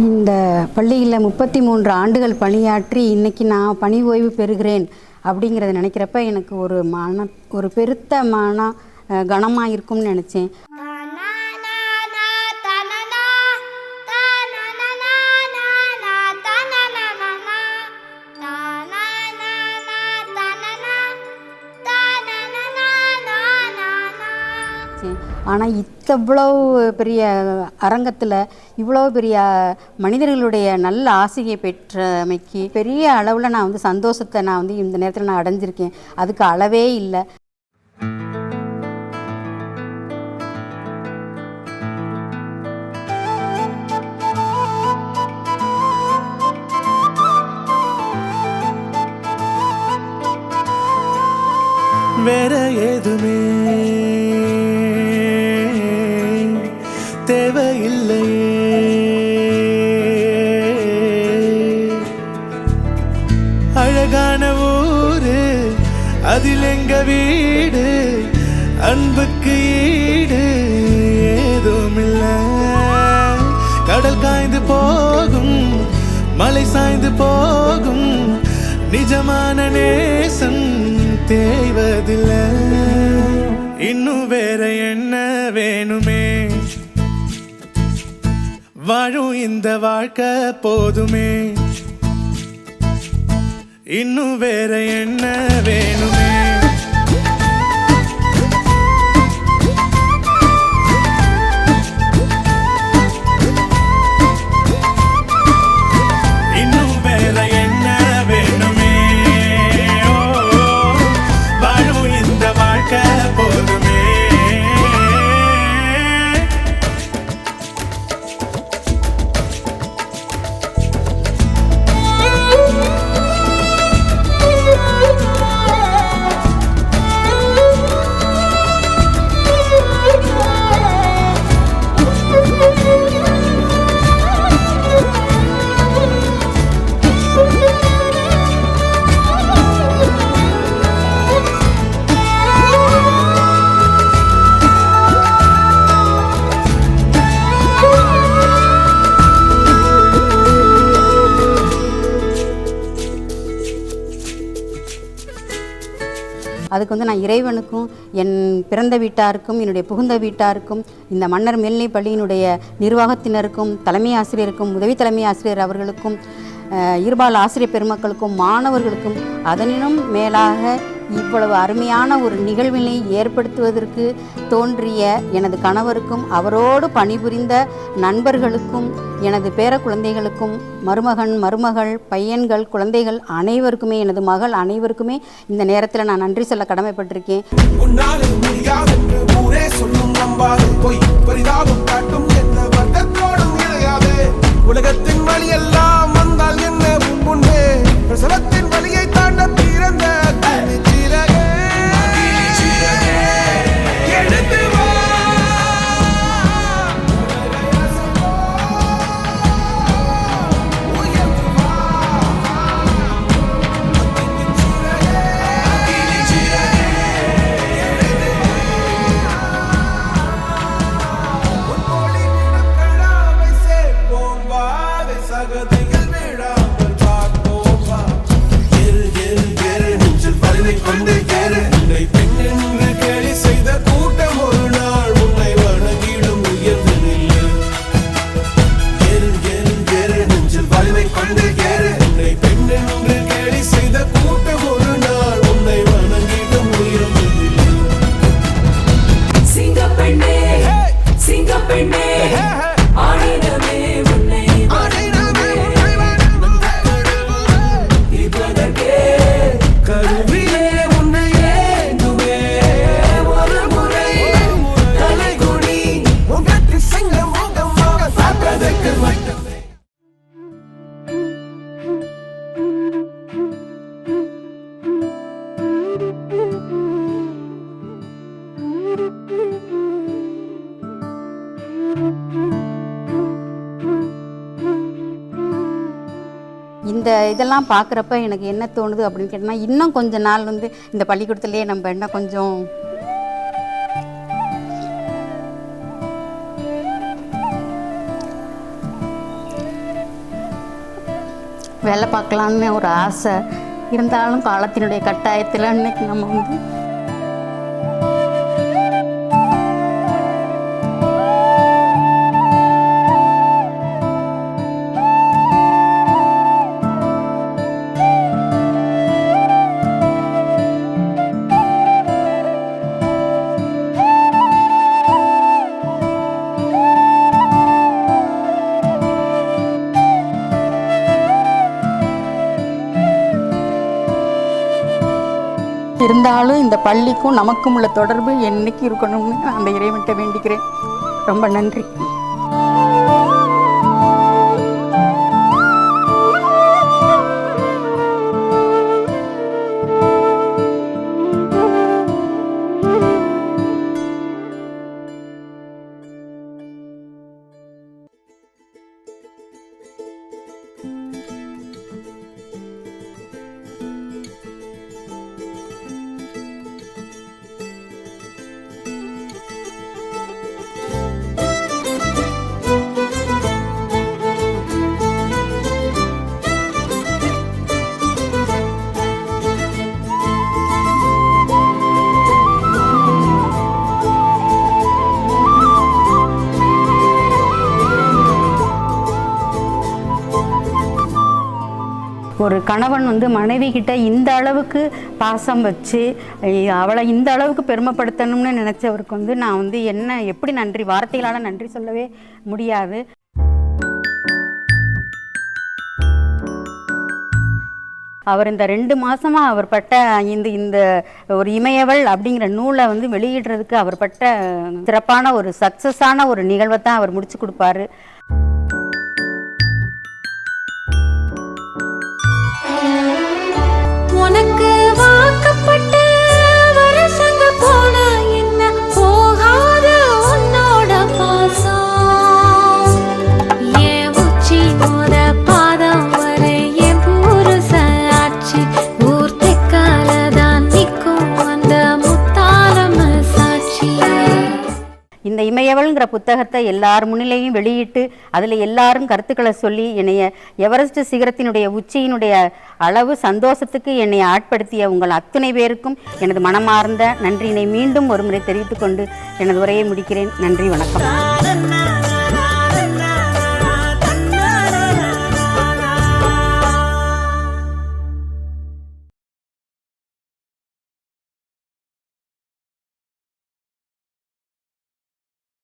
இந்த பள்ளியில் 33 ஆண்டுகள் பணியாற்றி இன்றைக்கி நான் பணி ஓய்வு பெறுகிறேன் அப்படிங்கிறத நினைக்கிறப்ப எனக்கு ஒரு பெருத்த கனமாக இருக்கும்னு நினச்சேன். ஆனால் இவ்வளோ பெரிய அரங்கத்தில் இவ்வளோ பெரிய மனிதர்களுடைய நல்ல ஆசையை பெற்றமைக்கு பெரிய அளவில் நான் சந்தோஷத்தை நான் இந்த நேரத்தில் நான் அடைஞ்சிருக்கேன். அதுக்கு அளவே இல்லை. வேற ஏதுமே தேவையில்லையே, அழகான ஊரு அதில் எங்க வீடு, அன்புக்கு ஈடு ஏதுமில்ல. கடல் காய்ந்து போகும், மலை சாய்ந்து போகும், நிஜமான நேசம் தேய்வதில்லை. இன்னும் வேற என்ன வேணுமே, வாழும் இந்த வாழ்க்கை போதுமே. இன்னும் வேற என்ன வேணுமே. அதுக்கு நான் இறைவனுக்கும் என் பிறந்த வீட்டாருக்கும் என்னுடைய புகுந்த வீட்டாருக்கும் இந்த மன்னர் மேல்நிலைப் பள்ளியினுடைய நிர்வாகத்தினருக்கும் தலைமை ஆசிரியருக்கும் உதவி தலைமை ஆசிரியர் அவர்களுக்கும் இருபால் ஆசிரியர் பெருமக்களுக்கும் மாணவர்களுக்கும் அதனினும் மேலாக இவ்வளவு அருமையான ஒரு நிகழ்வினை ஏற்படுத்துவதற்கு தோன்றிய எனது கணவருக்கும் அவரோடு பணிபுரிந்த நண்பர்களுக்கும் எனது பேர குழந்தைகளுக்கும் மருமகள் பையன்கள் குழந்தைகள் அனைவருக்குமே எனது மகள் அனைவருக்குமே இந்த நேரத்தில் நான் நன்றி சொல்ல கடமைப்பட்டிருக்கேன். உலகத்தின் வழியெல்லாம் வந்தால் என்ன முன்பே பிரசவத்தின் வழியை தாண்ட பிறந்த இந்த இதெல்லாம் பார்க்குறப்ப எனக்கு என்ன தோணுது அப்படின்னு கேட்டோம்னா, இன்னும் கொஞ்ச நாள் இந்த பள்ளிக்கூடத்துலேயே நம்ம என்ன கொஞ்சம் வேலை பார்க்கலான்னு ஒரு ஆசை இருந்தாலும் காலத்தினுடைய கட்டாயத்தில் இன்னைக்கு நம்ம வந்து இருந்தாலும் இந்த பள்ளிக்கும் நமக்கும் உள்ள தொடர்பு என்னைக்கு இருக்கணும்னு அந்த இறைவன்கிட்ட வேண்டிக்கிறேன். ரொம்ப நன்றி. ஒரு கணவன் வந்து மனைவி கிட்ட இந்த அளவுக்கு பாசம் வச்சு அவளை இந்த அளவுக்கு பெருமைப்படுத்தணும்னு நினச்சவருக்கு வந்து நான் வந்து எப்படி நன்றி, வார்த்தைகளால் நன்றி சொல்லவே முடியாது. அவர் இந்த 2 மாதமாக அவர் பட்ட இந்த ஒரு இமயவள் அப்படிங்கிற நூலை வந்து வெளியிடுறதுக்கு அவர் பட்ட சிறப்பான ஒரு சக்ஸஸான ஒரு நிகழ்வை தான் அவர் முடிச்சு கொடுப்பாரு. உனக்கு வாக்கப்பட்ட வருஷங்க போன என்ன போகாத உன்னோட பாசம் என் உச்சி மோத பாதம் வரை என் புருஷ ஆட்சி ஊர் தெக்காலதான் நிற்கும் அந்த முத்தாரம் சாட்சி. இந்த இமயவள்ங்கிற புத்தகத்தை எல்லார் முன்னிலையும் வெளியிட்டு அதில் எல்லாரும் கருத்துக்களை சொல்லி என்னைய எவரெஸ்ட் சிகரத்தினுடைய உச்சியினுடைய அளவு சந்தோஷத்துக்கு என்னை ஆட்படுத்திய உங்கள் அத்தனை பேருக்கும் எனது மனமார்ந்த நன்றியினை மீண்டும் ஒருமுறை தெரிவித்துக் கொண்டு எனது உரையை முடிக்கிறேன். நன்றி, வணக்கம்.